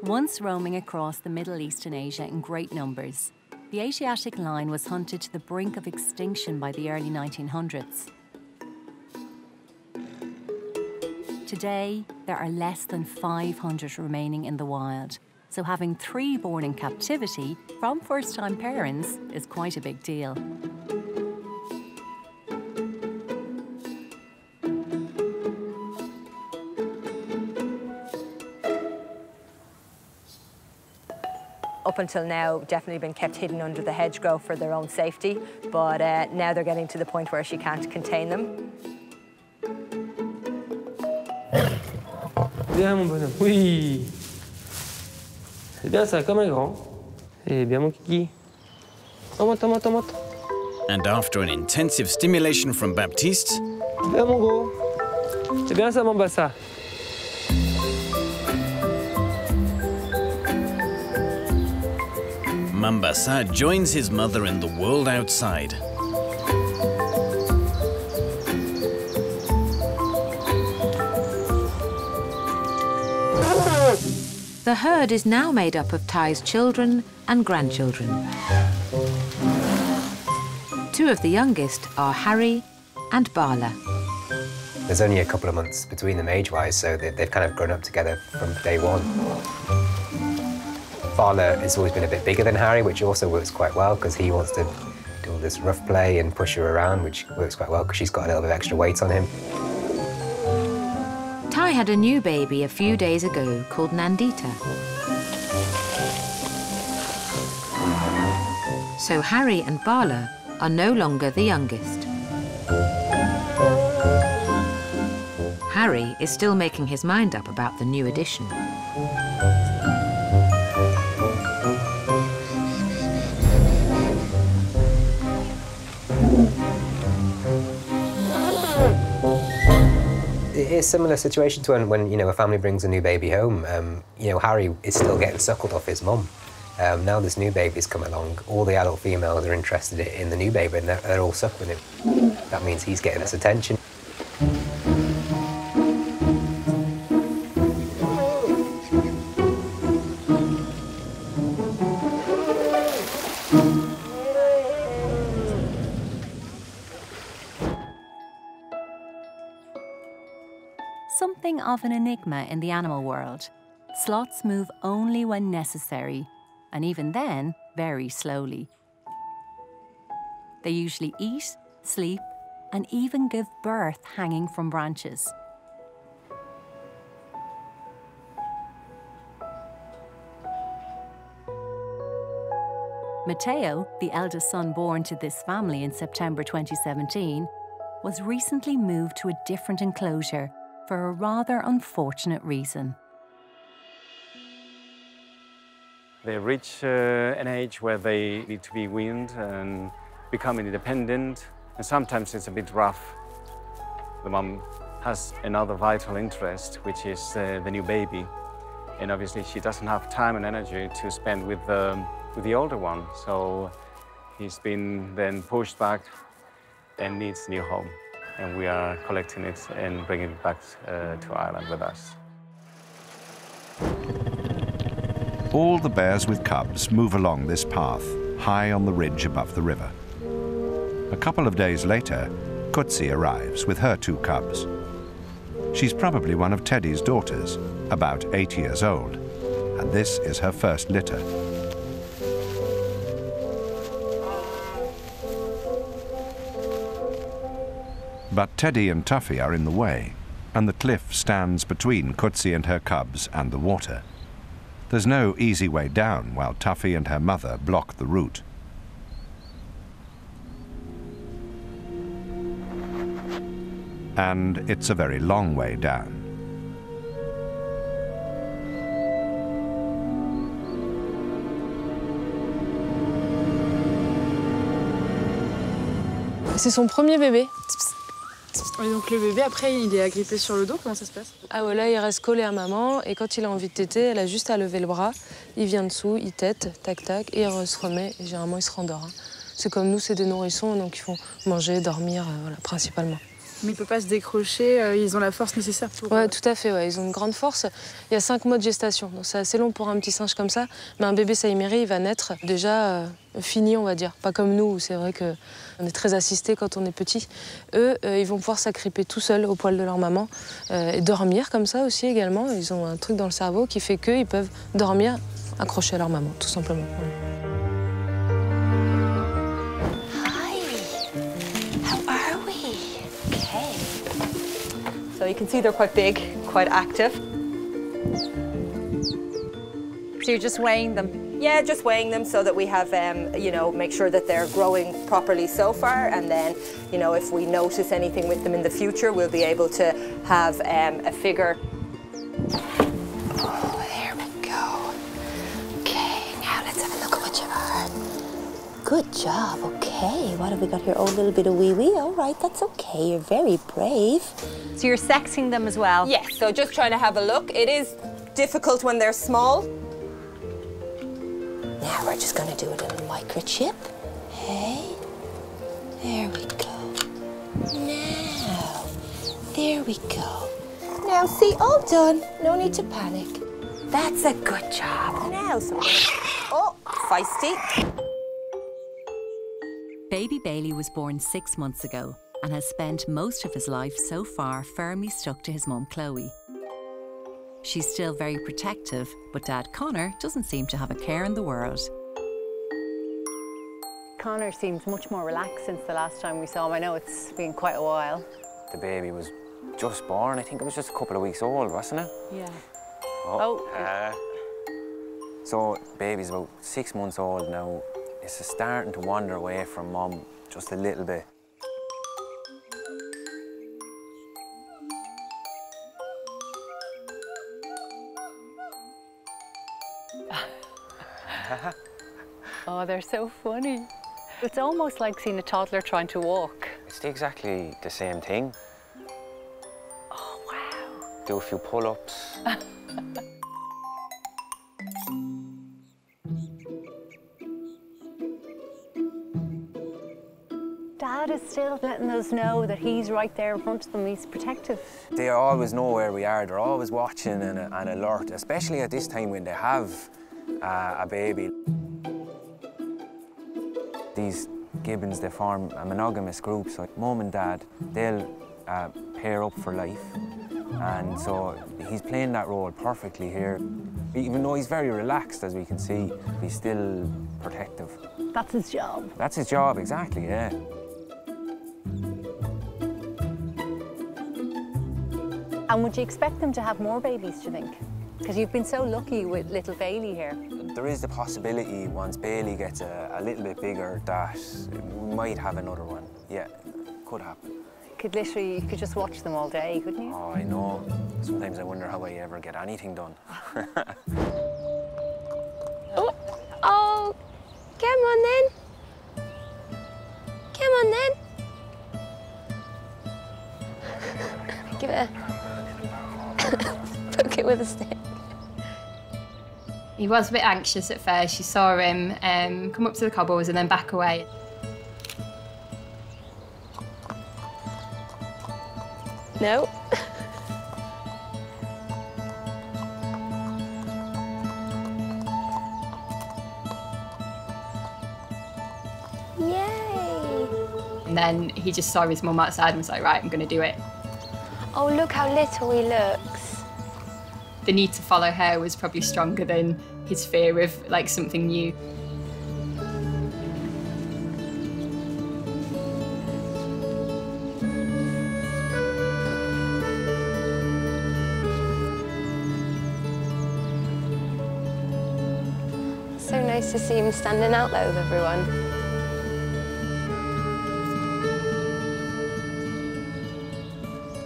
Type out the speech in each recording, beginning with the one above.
Once roaming across the Middle East and Asia in great numbers, the Asiatic line was hunted to the brink of extinction by the early 1900s. Today, there are less than 500 remaining in the wild, so having 3 born in captivity from first-time parents is quite a big deal. Up until now, definitely been kept hidden under the hedgerow for their own safety, but now they're getting to the point where she can't contain them. Viens mon bonhomme, oui. C'est bien ça, comme un grand. Eh bien mon kiki. Toma. And after an intensive stimulation from Baptiste... Viens mon gros. C'est bien ça, Mombasa. Mombasa joins his mother in the world outside. The herd is now made up of Ty's children and grandchildren. 2 of the youngest are Harry and Bala. There's only a couple of months between them age-wise, so they've kind of grown up together from day one. Bala has always been a bit bigger than Harry, which also works quite well because he wants to do all this rough play and push her around, which works quite well because she's got a little bit of extra weight on him. Ty had a new baby a few days ago called Nandita. So Harry and Bala are no longer the youngest. Harry is still making his mind up about the new addition. It is a similar situation to when you know, a family brings a new baby home. You know, Harry is still getting suckled off his mum. Now this new baby's come along, all the adult females are interested in the new baby and they're all suckling him. That means he's getting this attention. Something of an enigma in the animal world. Sloths move only when necessary, and even then, very slowly. They usually eat, sleep, and even give birth hanging from branches. Matteo, the eldest son born to this family in September 2017, was recently moved to a different enclosure for a rather unfortunate reason. They reach an age where they need to be weaned and become independent, and sometimes it's a bit rough. The mom has another vital interest, which is the new baby, and obviously she doesn't have time and energy to spend with the older one, so he's been then pushed back and needs a new home. And we are collecting it and bringing it back to Ireland with us. All the bears with cubs move along this path, high on the ridge above the river. A couple of days later, Kutsi arrives with her 2 cubs. She's probably one of Teddy's daughters, about 8 years old, and this is her first litter. But Teddy and Tuffy are in the way, and the cliff stands between Kutsi and her cubs and the water. There's no easy way down while Tuffy and her mother block the route. And it's a very long way down. C'est son premier bébé. Et donc le bébé, après, il est agrippé sur le dos, comment ça se passe? Ah ouais, là, il reste collé à maman, et quand il a envie de téter, elle a juste à lever le bras, il vient dessous, il tète, tac tac, et il se remet, et généralement il se rendort. Hein. C'est comme nous, c'est des nourrissons, donc ils font manger, dormir, voilà, principalement. Mais il ne peut pas se décrocher, ils ont la force nécessaire pour... Oui, tout à fait, ouais. Ils ont une grande force. Il y a 5 mois de gestation, donc c'est assez long pour un petit singe comme ça. Mais un bébé saïmiri, il va naître déjà fini, on va dire. Pas comme nous, où c'est vrai qu'on est très assisté quand on est petit. Eux, ils vont pouvoir s'agripper tout seuls au poil de leur maman et dormir comme ça aussi également. Ils ont un truc dans le cerveau qui fait qu'ils peuvent dormir accrochés à leur maman, tout simplement. So you can see they're quite big, quite active. So you're just weighing them? Yeah, just weighing them so that we have, you know, make sure that they're growing properly so far, and then, you know, if we notice anything with them in the future, we'll be able to have a figure. Oh, there we go. Okay, now let's have a look at what you are. Good job, okay. What have we got here? Oh, a little bit of wee-wee. All right, that's okay. You're very brave. So you're sexing them as well? Yes, so just trying to have a look. It is difficult when they're small. Now we're just going to do a little microchip. Hey, there we go. Now, there we go. Now, see, all done. No need to panic. That's a good job. Now, oh, feisty. Baby Bailey was born 6 months ago and has spent most of his life so far firmly stuck to his mum Chloe. She's still very protective, but Dad Connor doesn't seem to have a care in the world. Connor seems much more relaxed since the last time we saw him. I know it's been quite a while. The baby was just born. I think it was just a couple of weeks old, wasn't it? Yeah. So baby's about 6 months old now. It's starting to wander away from mum just a little bit. Oh, they're so funny. It's almost like seeing a toddler trying to walk. It's exactly the same thing. Oh, wow. Do a few pull-ups. Dad is still letting us know that he's right there in front of them. He's protective. They always know where we are. They're always watching and alert, especially at this time when they have a baby. These gibbons, they form a monogamous group, so mum and dad, they'll pair up for life. And so he's playing that role perfectly here. Even though he's very relaxed, as we can see, he's still protective. That's his job. That's his job, exactly, yeah. And would you expect them to have more babies, do you think? Because you've been so lucky with little Bailey here. There is the possibility, once Bailey gets a little bit bigger, that we might have another one. Yeah, could happen. You could just watch them all day, couldn't you? Oh, I know. Sometimes I wonder how I ever get anything done. Oh, come on then. Come on then. Give it a poke it with a stick. He was a bit anxious at first. You saw him come up to the cobbles and then back away. No. Yay! And then he just saw his mum outside and was like, right, I'm going to do it. Oh, look how little he looks. The need to follow her was probably stronger than his fear of like something new. So nice to see him standing out there with everyone.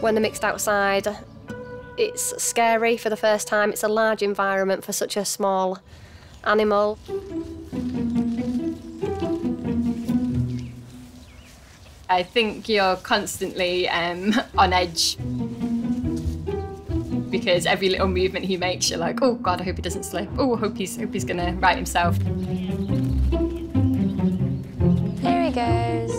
When they're mixed outside, it's scary for the first time. It's a large environment for such a small animal. I think you're constantly on edge because every little movement he makes, you're like, oh God, I hope he doesn't slip. Oh, I hope he's gonna right himself. There goes.